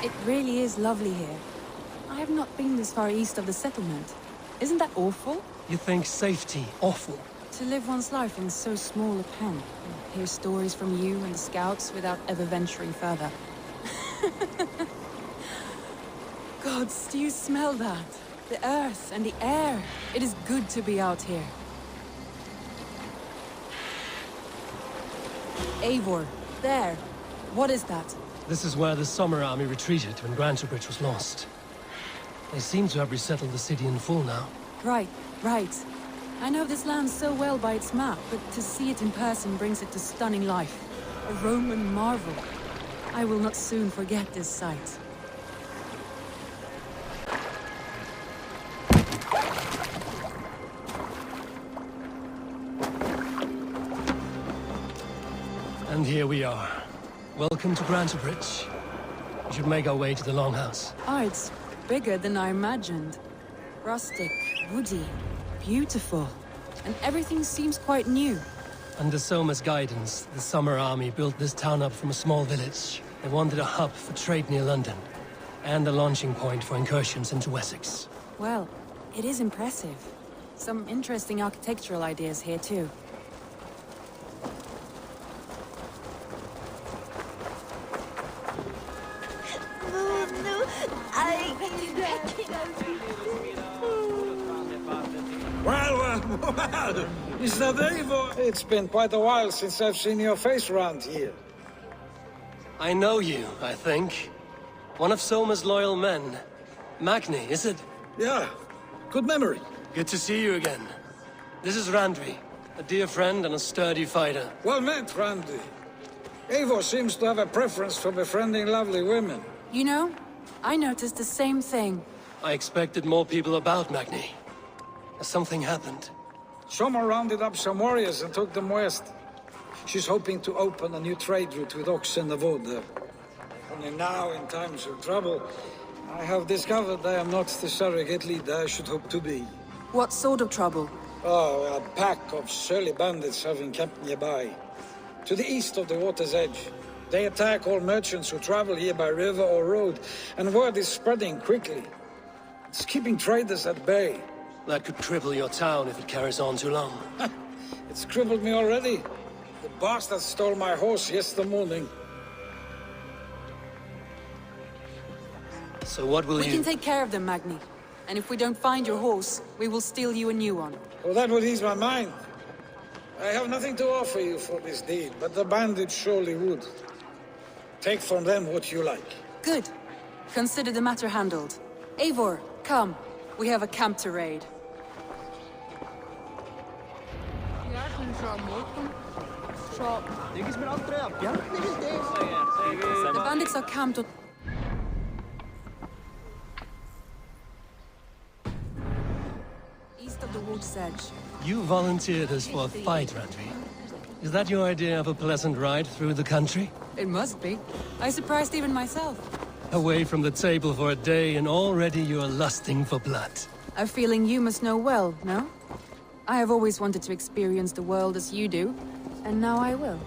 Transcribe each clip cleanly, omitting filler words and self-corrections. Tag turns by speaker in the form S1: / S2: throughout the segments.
S1: It really is lovely here. I have not been this far east of the settlement. Isn't that awful?
S2: You think safety awful?
S1: To live one's life in so small a pen, and hear stories from you and the scouts without ever venturing further. Gods, do you smell that? The earth and the air. It is good to be out here. Eivor, there. What is that?
S2: This is where the Summer Army retreated when Grantebridge was lost. They seem to have resettled the city in full now.
S1: Right. I know this land so well by its map, but to see it in person brings it to stunning life. A Roman marvel. I will not soon forget this sight.
S2: And here we are. Welcome to Grantebridge. We should make our way to the Longhouse.
S1: Oh, it's bigger than I imagined. Rustic, woody, beautiful. And everything seems quite new.
S2: Under Soma's guidance, the Summer Army built this town up from a small village. They wanted a hub for trade near London, and a launching point for incursions into Wessex.
S1: Well, it is impressive. Some interesting architectural ideas here too.
S3: Well, Mr. Eivor, it's been quite a while since I've seen your face around here.
S2: I know you, I think. One of Soma's loyal men. Magni, is it?
S3: Yeah, good memory.
S2: Good to see you again. This is Randvi, a dear friend and a sturdy fighter.
S3: Well met, Randvi. Eivor seems to have a preference for befriending lovely women.
S1: You know, I noticed the same thing.
S2: I expected more people about Magni. Something happened.
S3: Someone rounded up some warriors and took them west. She's hoping to open a new trade route with oxen and wood there. Only now, in times of trouble, I have discovered I am not the surrogate leader I should hope to be.
S1: What sort of trouble?
S3: Oh, a pack of surly bandits have encamped nearby. To the east of the water's edge. They attack all merchants who travel here by river or road, and word is spreading quickly. It's keeping traders at bay.
S2: That could cripple your town if it carries on too long.
S3: It's crippled me already. The bastard stole my horse yesterday morning.
S2: So what will
S1: We
S2: you...
S1: can take care of them, Magni. And if we don't find your horse, we will steal you a new one.
S3: Well, that would ease my mind. I have nothing to offer you for this deed, but the bandits surely would. Take from them what you like.
S1: Good. Consider the matter handled. Eivor, come. We have a camp to raid. The bandits are camped on... east of the wood's edge.
S2: You volunteered us for a fight, Randvi. Is that your idea of a pleasant ride through the country?
S1: It must be. I surprised even myself.
S2: Away from the table for a day and already you're lusting for blood.
S1: A feeling you must know well, no? I have always wanted to experience the world as you do, and now I will.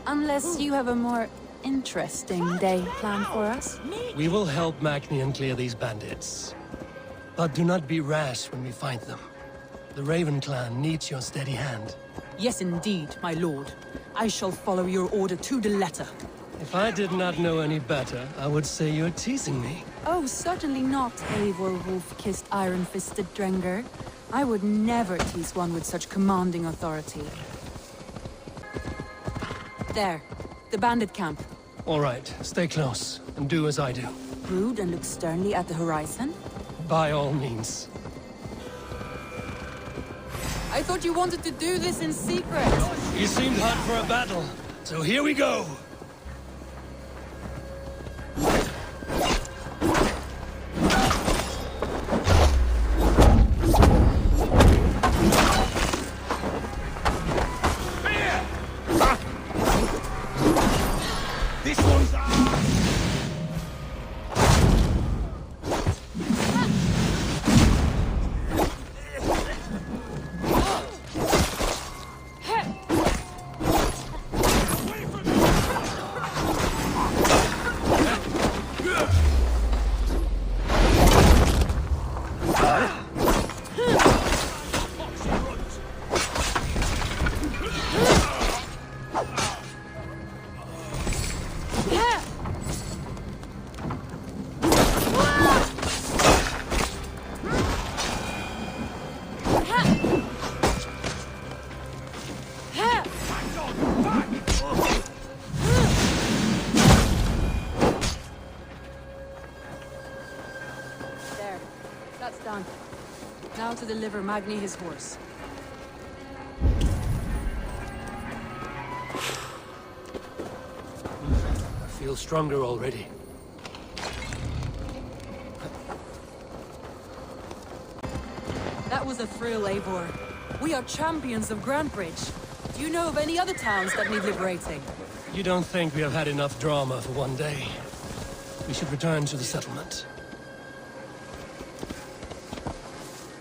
S1: Unless you have a more interesting day planned for us?
S2: We will help Magni and clear these bandits. But do not be rash when we find them. The Raven clan needs your steady hand.
S1: Yes, indeed, my lord. I shall follow your order to the letter.
S2: If I did not know any better, I would say you're teasing me.
S1: Oh, certainly not, Eivor wolf-kissed iron-fisted Drenger. I would never tease one with such commanding authority. There, the bandit camp.
S2: All right, stay close, and do as I do.
S1: Brood and look sternly at the horizon?
S2: By all means.
S1: I thought you wanted to do this in secret.
S2: You seemed hot for a battle, so here we go!
S1: That's done. Now to deliver Magni his horse.
S2: I feel stronger already.
S1: That was a thrill, Eivor. We are champions of Grantbridge. Do you know of any other towns that need liberating?
S2: You don't think we have had enough drama for one day? We should return to the settlement.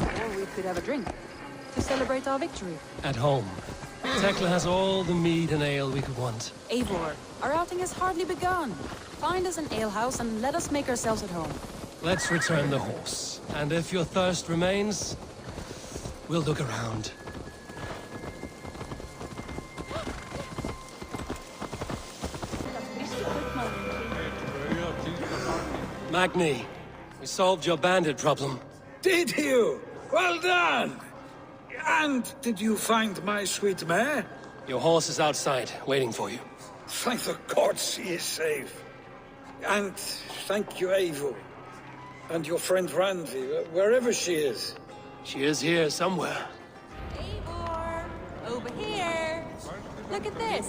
S1: Or we could have a drink to celebrate our victory.
S2: At home. Tekla has all the mead and ale we could want.
S1: Eivor, our outing has hardly begun. Find us an alehouse and let us make ourselves at home.
S2: Let's return the horse. And if your thirst remains, we'll look around. Magni, we solved your bandit problem.
S3: Did you? Well done! And did you find my sweet mare?
S2: Your horse is outside, waiting for you.
S3: Thank the gods she is safe. And thank you, Eivor. And your friend Randvi, wherever she is.
S2: She is here somewhere.
S1: Eivor! Over here! Look at this!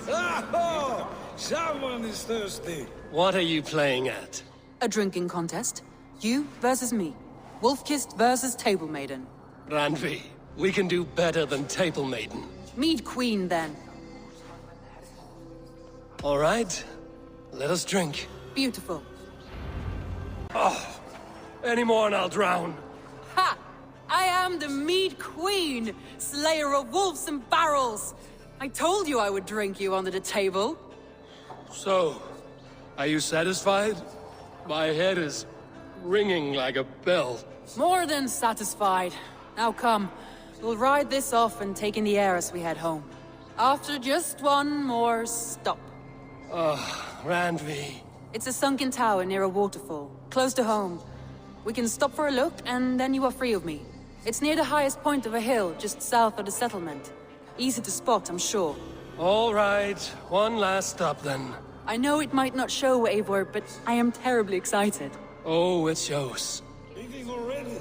S3: Oh! Someone is thirsty.
S2: What are you playing at?
S1: A drinking contest. You versus me. Wolf-kissed versus Table Maiden.
S2: Randvi, we can do better than Table Maiden.
S1: Mead Queen, then.
S2: All right, let us drink.
S1: Beautiful.
S2: Any more and I'll drown.
S1: Ha! I am the Mead Queen, slayer of wolves and barrels. I told you I would drink you under the table.
S2: So, are you satisfied? My head is ringing like a bell.
S1: More than satisfied. Now come, we'll ride this off and take in the air as we head home. After just one more stop.
S2: Randvi.
S1: It's a sunken tower near a waterfall, close to home. We can stop for a look, and then you are free of me. It's near the highest point of a hill, just south of the settlement. Easy to spot, I'm sure.
S2: All right, one last stop then.
S1: I know it might not show, Eivor, but I am terribly excited.
S2: Oh, it shows.
S3: Leaving already?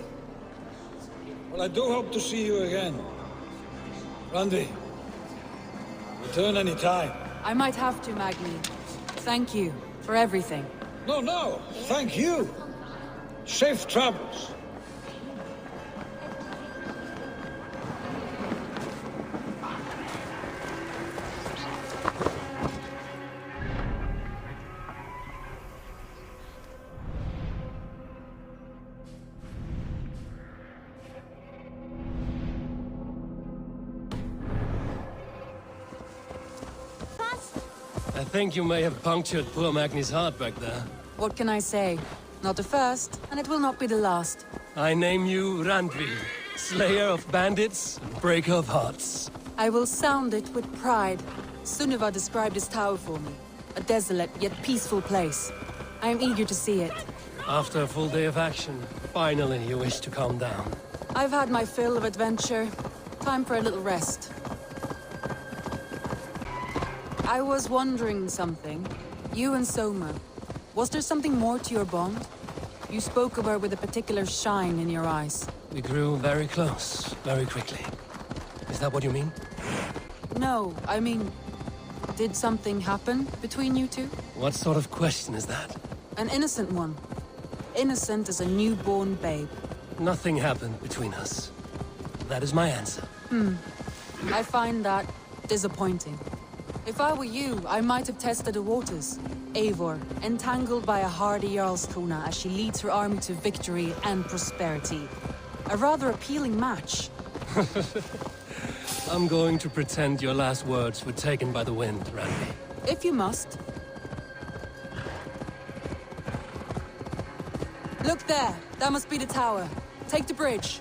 S3: Well, I do hope to see you again. Randvi, return any time.
S1: I might have to, Magni. Thank you for everything.
S3: No, thank you. Safe travels.
S2: I think you may have punctured poor Magni's heart back there.
S1: What can I say? Not the first, and it will not be the last.
S2: I name you Randvi, slayer of bandits, breaker of hearts.
S1: I will sound it with pride. Sunniva described this tower for me. A desolate yet peaceful place. I am eager to see it.
S2: After a full day of action, finally you wish to calm down.
S1: I've had my fill of adventure. Time for a little rest. I was wondering something. You and Soma. Was there something more to your bond? You spoke of her with a particular shine in your eyes.
S2: We grew very close, very quickly. Is that what you mean?
S1: No, I mean... Did something happen between you two?
S2: What sort of question is that?
S1: An innocent one. Innocent as a newborn babe.
S2: Nothing happened between us. That is my answer.
S1: I find that disappointing. If I were you, I might have tested the waters. Eivor, entangled by a hardy Jarlskona as she leads her army to victory and prosperity. A rather appealing match.
S2: I'm going to pretend your last words were taken by the wind, Randvi.
S1: If you must. Look there! That must be the tower. Take the bridge.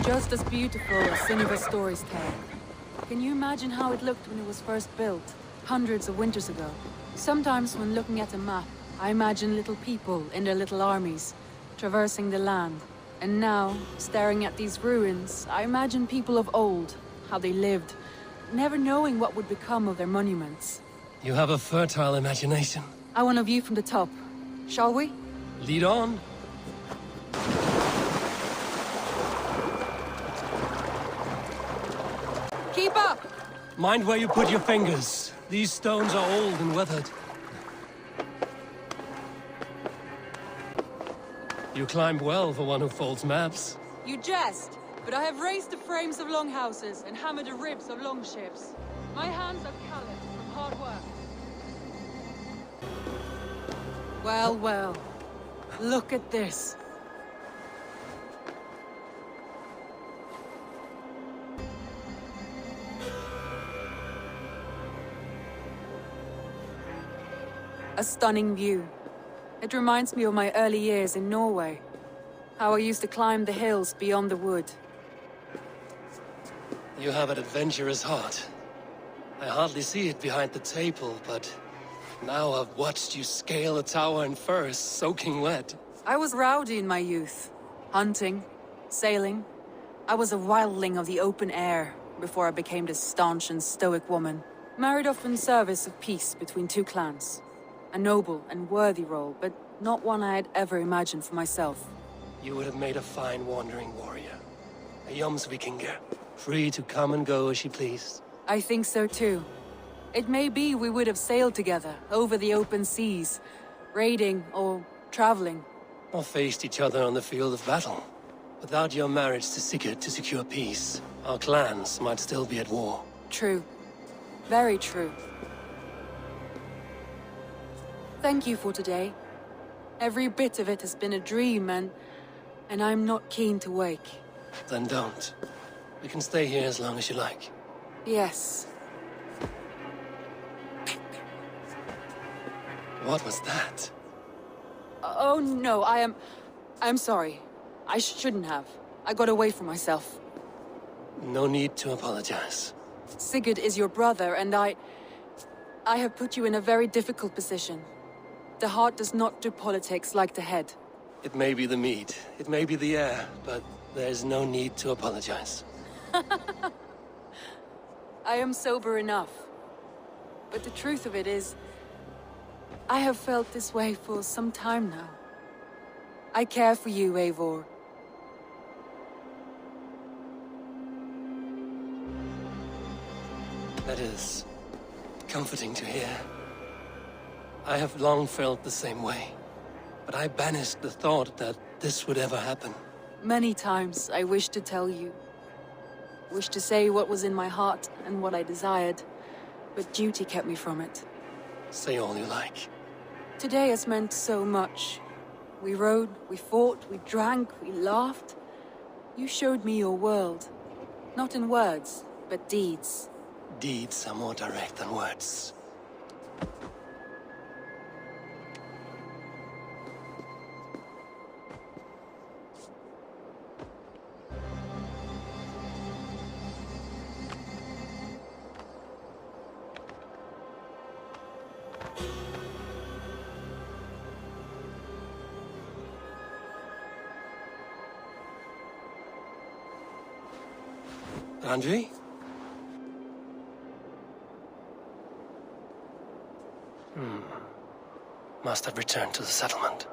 S1: Just as beautiful as Sunniva's stories tell. Can you imagine how it looked when it was first built, hundreds of winters ago? Sometimes when looking at a map, I imagine little people in their little armies, traversing the land. And now, staring at these ruins, I imagine people of old, how they lived, never knowing what would become of their monuments.
S2: You have a fertile imagination.
S1: I want a view from the top. Shall we?
S2: Lead on.
S1: Keep up!
S2: Mind where you put your fingers. These stones are old and weathered. You climb well for one who folds maps.
S1: You jest, but I have raised the frames of longhouses and hammered the ribs of longships. My hands are calloused from hard work. Well, well. Look at this. A stunning view. It reminds me of my early years in Norway. How I used to climb the hills beyond the wood.
S2: You have an adventurous heart. I hardly see it behind the table, but now I've watched you scale a tower in furs, soaking wet.
S1: I was rowdy in my youth. Hunting, sailing. I was a wildling of the open air before I became this staunch and stoic woman. Married off in service of peace between two clans. A noble and worthy role, but not one I had ever imagined for myself.
S2: You would have made a fine wandering warrior. A Jomsvikinger, free to come and go as she pleased.
S1: I think so too. It may be we would have sailed together, over the open seas, raiding or traveling.
S2: Or faced each other on the field of battle. Without your marriage to Sigurd to secure peace, our clans might still be at war.
S1: True. Very true. Thank you for today. Every bit of it has been a dream, and I'm not keen to wake.
S2: Then don't. We can stay here as long as you like.
S1: Yes.
S2: What was that?
S1: Oh no, I'm sorry. I shouldn't have. I got away from myself.
S2: No need to apologize.
S1: Sigurd is your brother, and I have put you in a very difficult position. The heart does not do politics like the head.
S2: It may be the meat, it may be the air, but there's no need to apologize.
S1: I am sober enough. But the truth of it is, I have felt this way for some time now. I care for you, Eivor.
S2: That is comforting to hear. I have long felt the same way, but I banished the thought that this would ever happen.
S1: Many times I wished to tell you. Wished to say what was in my heart and what I desired, but duty kept me from it.
S2: Say all you like.
S1: Today has meant so much. We rode, we fought, we drank, we laughed. You showed me your world. Not in words, but deeds.
S2: Deeds are more direct than words. Randvi? Must have returned to the settlement.